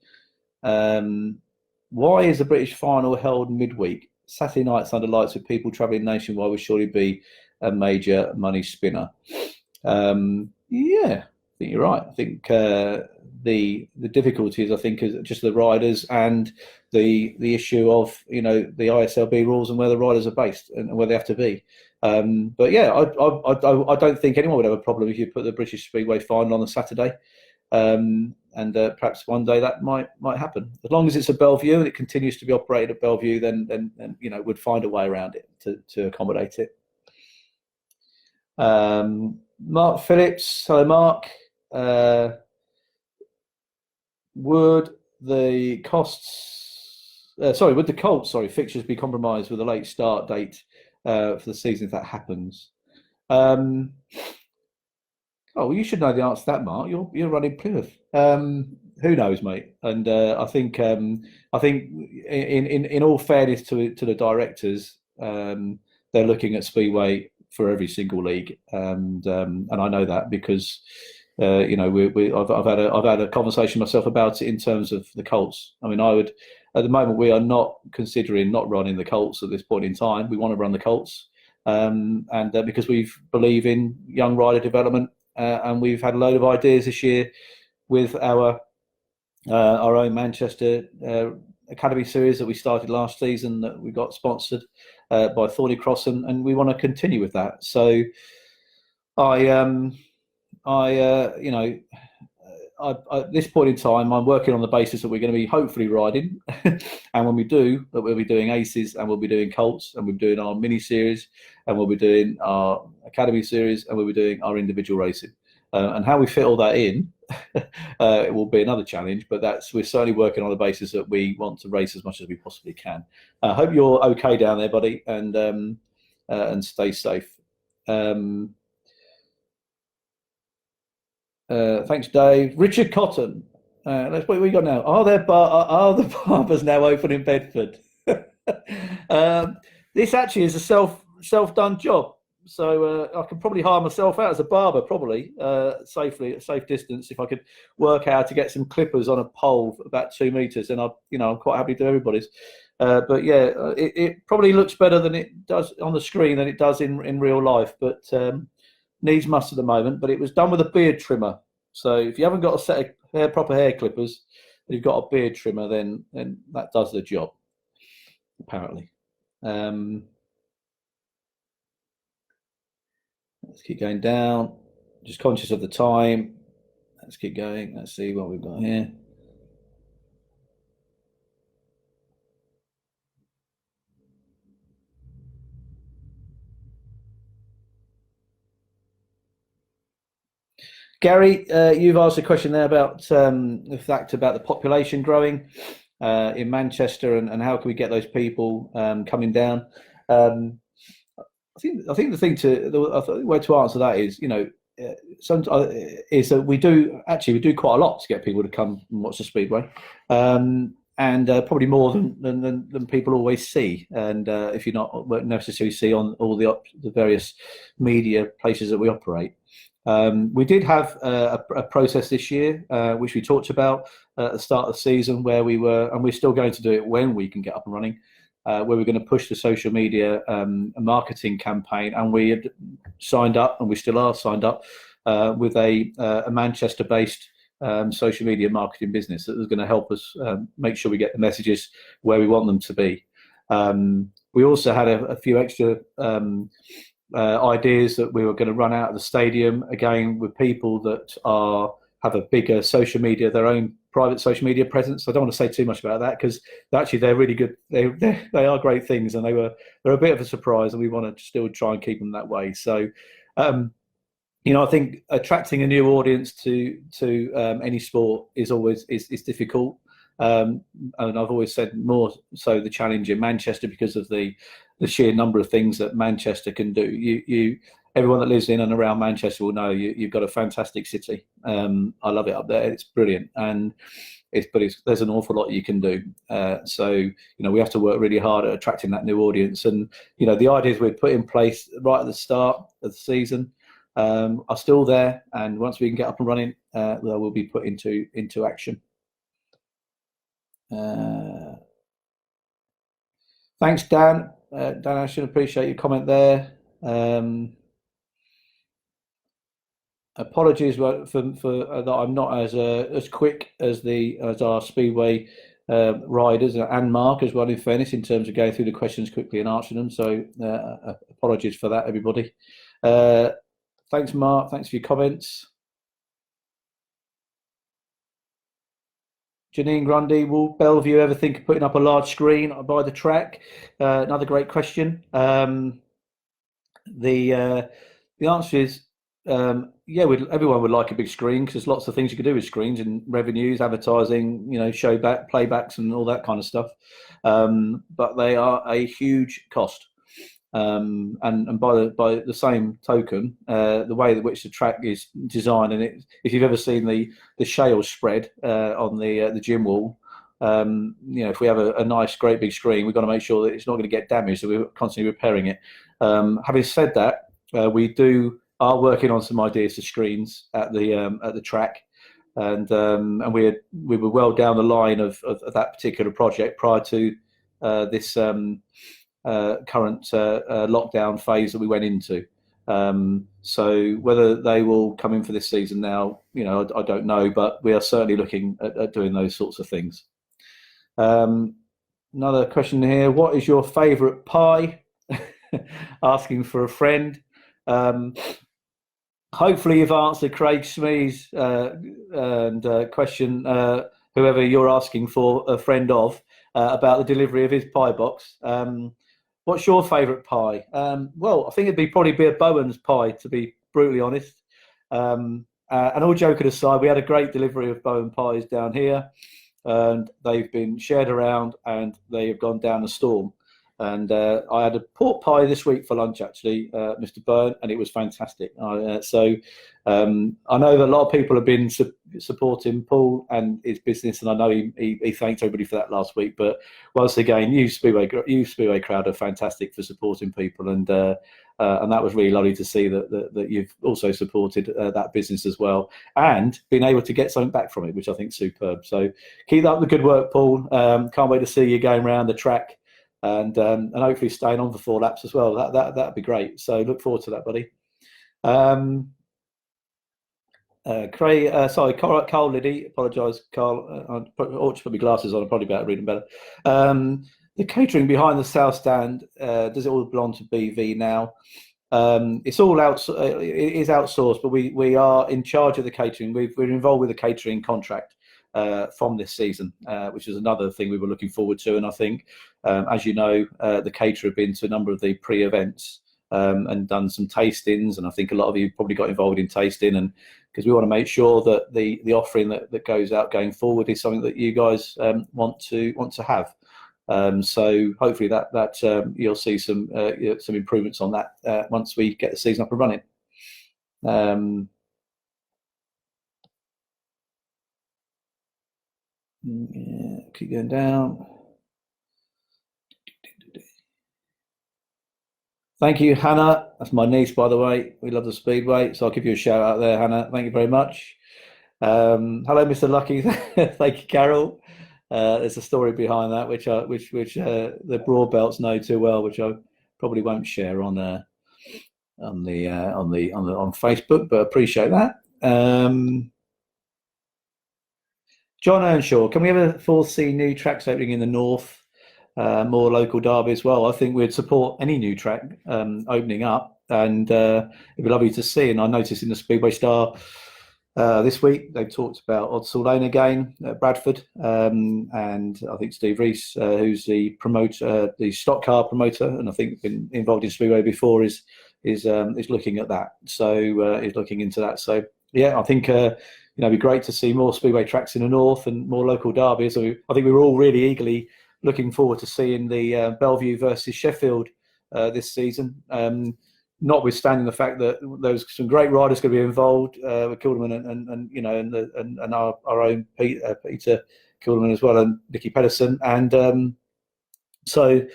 Why is the British final held midweek? Saturday nights under lights with people travelling nationwide would surely be a major money spinner. Yeah, I think you're right. I think the difficulties, I think, is just the riders and the issue of the ISLB rules and where the riders are based and where they have to be. But yeah, I don't think anyone would have a problem if you put the British Speedway final on a Saturday. And perhaps one day that might happen, as long as it's a Bellevue and it continues to be operated at Bellevue. Then we'd find a way around it to accommodate it. Mark Phillips, hello, Mark. Would the Colts fixtures be compromised with a late start date for the season if that happens? You should know the answer to that, Mark. You're running Plymouth. Who knows, mate? And I think in all fairness to the directors, they're looking at Speedway for every single league, and I know that because I've had a conversation myself about it in terms of the Colts. I mean, at the moment we are not considering not running the Colts at this point in time. We want to run the Colts, and because we believe in young rider development, and we've had a load of ideas this year with our own Manchester Academy series that we started last season that we got sponsored by Thorny Cross, and we want to continue with that. So at this point in time, I'm working on the basis that we're going to be hopefully riding, and when we do, that we'll be doing Aces, and we'll be doing Colts, and we'll be doing our mini series, and we'll be doing our Academy series, and we'll be doing our individual racing. And how we fit all that in, it will be another challenge. But we're certainly working on the basis that we want to race as much as we possibly can. I hope you're okay down there, buddy, and stay safe. Thanks, Dave. Richard Cotton. What we got now? Are the barbers now open in Bedford? This actually is a self-done job. So I could probably hire myself out as a barber, probably safely at a safe distance. If I could work how to get some clippers on a pole about 2 meters, then I'm quite happy to do everybody's. But yeah, it probably looks better than it does on the screen than it does in real life. But needs must at the moment. But it was done with a beard trimmer. So if you haven't got a set of proper hair clippers, and you've got a beard trimmer, then that does the job, apparently. Let's keep going down. Just conscious of the time. Let's keep going. Let's see what we've got here. Gary, you've asked a question there about the fact about the population growing in Manchester and how can we get those people coming down. I think the way to answer that is, is that we do quite a lot to get people to come and watch the Speedway, and probably more than people always see. And if you're not necessarily see on all the various media places that we operate. We did have a process this year, which we talked about at the start of the season, where we're still going to do it when we can get up and running, where we're going to push the social media marketing campaign, and we had signed up, and we still are signed up with a Manchester-based social media marketing business that is going to help us make sure we get the messages where we want them to be. We also had a few extra ideas that we were going to run out of the stadium, again with people that have a bigger social media, their own private social media presence. I don't want to say too much about that because actually they're really good. They are great things, and they're a bit of a surprise, and we want to still try and keep them that way. So I think attracting a new audience to any sport is always difficult. And I've always said more so the challenge in Manchester because of the sheer number of things that Manchester can do. Everyone that lives in and around Manchester will know you've got a fantastic city. I love it up there. It's brilliant, and there's an awful lot you can do. So we have to work really hard at attracting that new audience. And the ideas we've put in place right at the start of the season are still there. And once we can get up and running, they will be put into action. Thanks, Dan. Dan, I should appreciate your comment there. Apologies for that I'm not as quick as our Speedway riders and Mark as well, in fairness, in terms of going through the questions quickly and answering them. So apologies for that, everybody. Thanks, Mark. Thanks for your comments. Janine Grundy, will Bellevue ever think of putting up a large screen by the track? Another great question. The answer is everyone would like a big screen because there's lots of things you could do with screens and revenues, advertising, showback, playbacks, and all that kind of stuff. But they are a huge cost. And by the same token, the way in which the track is designed, and if you've ever seen the shale spread on the gym wall, if we have a nice, great big screen, we've got to make sure that it's not going to get damaged, so we're constantly repairing it. Having said that, we are working on some ideas for screens at the track, and we were well down the line of that particular project prior to this current lockdown phase that we went into. So whether they will come in for this season now, I don't know, but we are certainly looking at doing those sorts of things. Another question here: what is your favourite pie? Asking for a friend. Hopefully you've answered Craig Smee's question, whoever you're asking for a friend of, about the delivery of his pie box. What's your favourite pie? Well, I think it'd probably be a Bowen's pie, to be brutally honest. And all joking aside, we had a great delivery of Bowen pies down here, and they've been shared around, and they have gone down a storm. And I had a pork pie this week for lunch, actually, Mr. Byrne, and it was fantastic. So I know that a lot of people have been supporting Paul and his business, and I know he thanked everybody for that last week. But once again, you Speedway crowd are fantastic for supporting people, and and that was really lovely to see that you've also supported that business as well, and been able to get something back from it, which I think is superb. So keep up the good work, Paul. Can't wait to see you going around the track, and hopefully staying on for 4 laps as well. That'd be great. So look forward to that, buddy. Carl Liddy, apologise, Carl. I ought to put my glasses on. I'm probably better reading better. The catering behind the south stand, does it all belong to BV now? It's all it is outsourced, but we are in charge of the catering. We're involved with the catering contract from this season, which is another thing we were looking forward to. And I think, as you know, the caterer have been to a number of the pre-events and done some tastings, and I think a lot of you probably got involved in tasting, and because we want to make sure that the offering that goes out going forward is something that you guys want to have. So hopefully that you'll see some improvements on that once we get the season up and running. Yeah, keep going down. Thank you, Hannah. That's my niece, by the way. We love the Speedway, so I'll give you a shout out there, Hannah. Thank you very much. Hello, Mr. Lucky. Thank you, Carol. There's a story behind that, which the Broadbelts know too well, which I probably won't share on Facebook, but appreciate that. John Earnshaw, can we ever foresee new tracks opening in the north? More local derby as well. I think we'd support any new track opening up, and it'd be lovely to see. And I noticed in the Speedway Star this week they've talked about Odsal Lane again at Bradford, and I think Steve Rees, who's the promoter, the stock car promoter, and I think been involved in Speedway before, is looking at that. So he's looking into that. So yeah, I think it'd be great to see more Speedway tracks in the north and more local derbies. So I think we were all really eagerly looking forward to seeing the Bellevue versus Sheffield this season, notwithstanding the fact that there's some great riders going to be involved with Kilderman and our own Peter Kilderman as well, and Nicky Pedersen, and so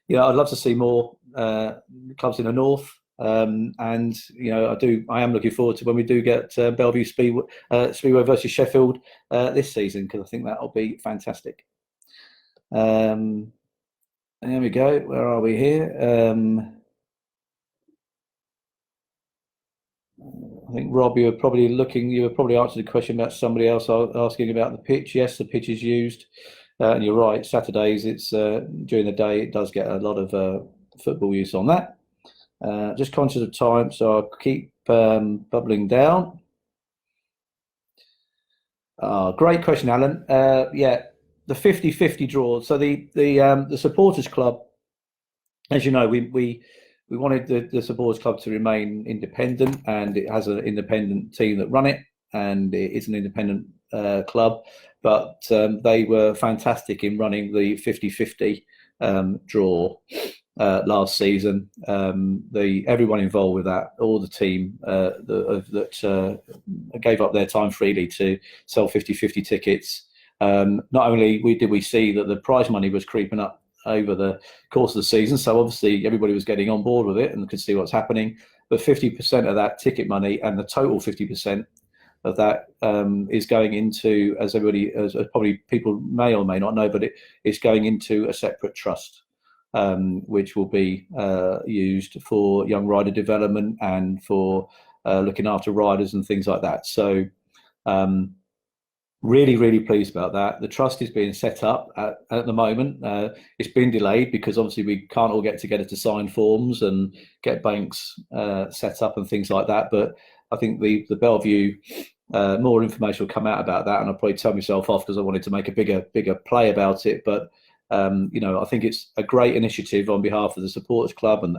I'd love to see more clubs in the north, and I am looking forward to when we do get Bellevue Speedway versus Sheffield this season, because I think that'll be fantastic. There we go. Where are we here? I think Rob, you were probably answering the question about somebody else asking about the pitch. Yes, the pitch is used, and you're right. Saturdays, it's during the day. It does get a lot of football use on that. Just conscious of time, so I'll keep bubbling down. Great question, Alan. Yeah. The 50-50 draw. So the supporters club, as you know, we wanted the supporters club to remain independent, and it has an independent team that run it, and it is an independent club. But they were fantastic in running the 50-50 draw last season. Everyone involved with that, all the team that gave up their time freely to sell 50-50 tickets. Not only did we see that the prize money was creeping up over the course of the season, so obviously everybody was getting on board with it and could see what's happening, but 50% of that ticket money, and the total 50% of that is going into, as probably people may or may not know, but it's going into a separate trust, which will be used for young rider development and for looking after riders and things like that. So really, really pleased about that. The trust is being set up at the moment. It's been delayed because obviously we can't all get together to sign forms and get banks set up and things like that. But I think the Bellevue, more information will come out about that, and I'll probably tell myself off because I wanted to make a bigger play about it. But I think it's a great initiative on behalf of the supporters club and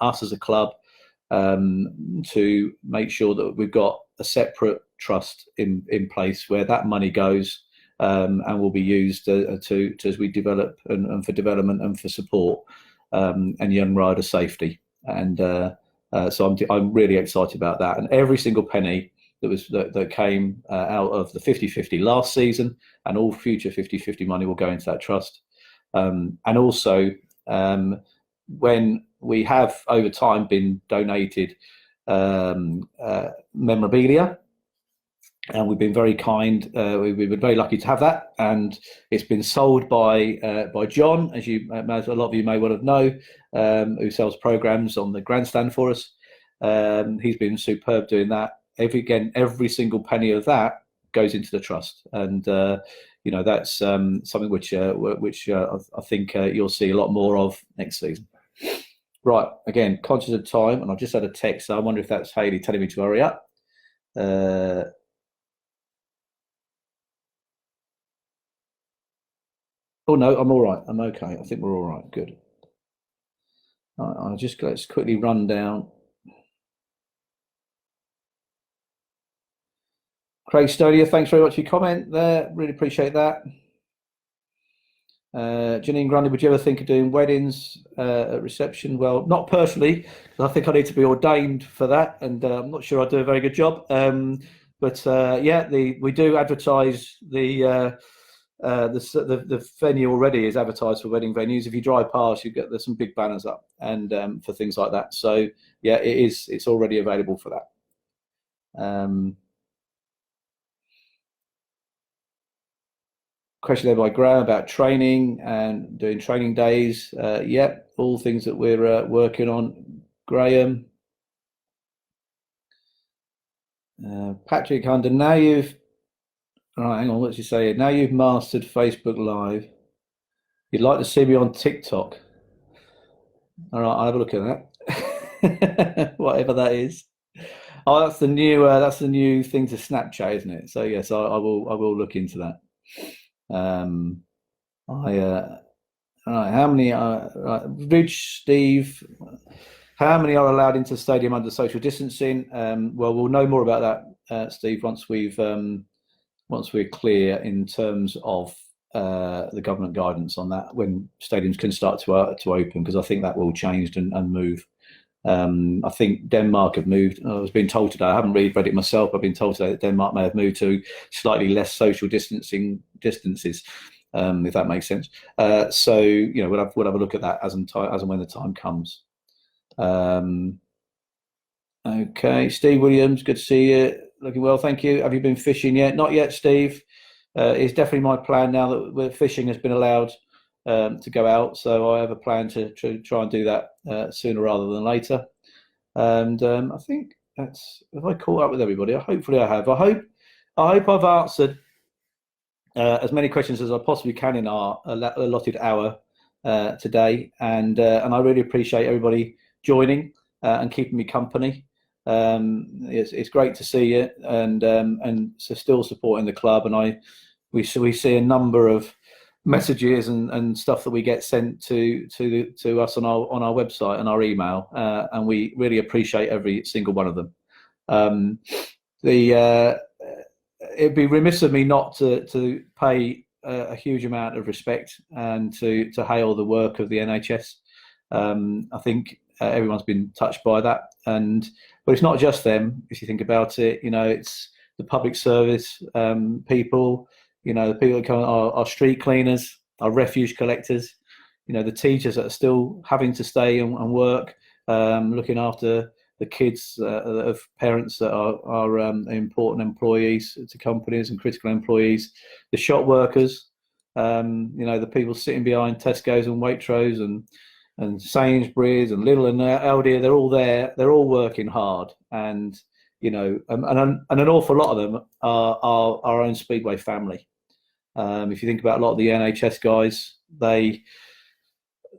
us as a club, to make sure that we've got a separate trust in place where that money goes and will be used as we develop and for development and for support and young rider safety. And so I'm really excited about that. And every single penny that came out of the 50-50 last season and all future 50-50 money will go into that trust. And also when we have over time been donated memorabilia, and we've been very kind. We've been very lucky to have that, and it's been sold by John, as a lot of you may well have known, who sells programs on the grandstand for us. He's been superb doing that. Every single penny of that goes into the trust, and that's something which I think you'll see a lot more of next season. Right, again, conscious of time, and I've just had a text, so I wonder if that's Hayley telling me to hurry up. Oh no, I'm all right. I'm okay. I think we're all right. Good. Let's quickly run down. Craig Stodia, thanks very much for your comment there. Really appreciate that. Janine Grundy, would you ever think of doing weddings at reception? Well, not personally. I think I need to be ordained for that, and I'm not sure I do a very good job. But we do advertise the venue already is advertised for wedding venues. If you drive past, there's some big banners up and for things like that. So yeah, it's already available for that. Question there by Graham about training and doing training days. All things that we're working on. Graham. Patrick Hunter, now you've right, hang on, what's he say? Now you've mastered Facebook Live. You'd like to see me on TikTok. All right, I'll have a look at that. Whatever that is. Oh, that's the new thing to Snapchat, isn't it? So yes, I will look into that. All right, how many Ridge Steve, how many are allowed into the stadium under social distancing? Well, we'll know more about that, Steve, once we're clear in terms of the government guidance on that, when stadiums can start to open, because I think that will change and move. I think Denmark have moved. I was being told today, I haven't really read it myself, I've been told today that Denmark may have moved to slightly less social distances, if that makes sense. So we'll have a look at that as and when the time comes. Okay, Steve Williams, good to see you. Looking well, thank you. Have you been fishing yet? Not yet, Steve. It's definitely my plan now that fishing has been allowed to go out. So I have a plan to try and do that sooner rather than later. And I think that's, have I caught up with everybody? Hopefully I have. I hope I've answered as many questions as I possibly can in our allotted hour today. And I really appreciate everybody joining and keeping me company. It's great to see you and so still supporting the club. And we see a number of messages and stuff that we get sent to us on our website and our email, and we really appreciate every single one of them. It'd be remiss of me not to pay a huge amount of respect and to hail the work of the NHS. I think everyone's been touched by that, but it's not just them. If you think about it, it's the public service people. The people that come, our street cleaners, our refuse collectors, the teachers that are still having to stay and work, looking after the kids of parents that are important employees to companies and critical employees, the shop workers, the people sitting behind Tesco's and Waitrose and Sainsbury's and Lidl and Aldi, they're all there. They're all working hard, and and an awful lot of them are our own Speedway family. If you think about a lot of the NHS guys, they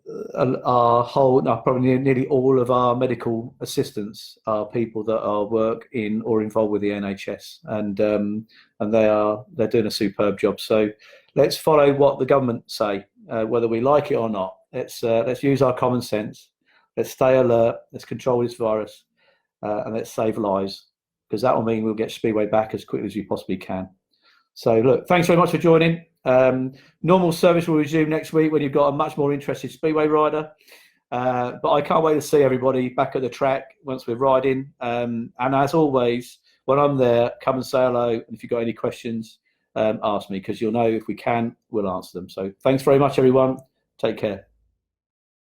probably nearly all of our medical assistants are people that work in or involved with the NHS, and they're doing a superb job. So let's follow what the government say, whether we like it or not. Let's use our common sense. Let's stay alert. Let's control this virus, and let's save lives, because that will mean we'll get Speedway back as quickly as we possibly can. So look, thanks very much for joining. Normal service will resume next week when you've got a much more interested Speedway rider. But I can't wait to see everybody back at the track once we're riding. And as always, when I'm there, come and say hello. And if you've got any questions, ask me, because you'll know if we can, we'll answer them. So thanks very much, everyone. Take care.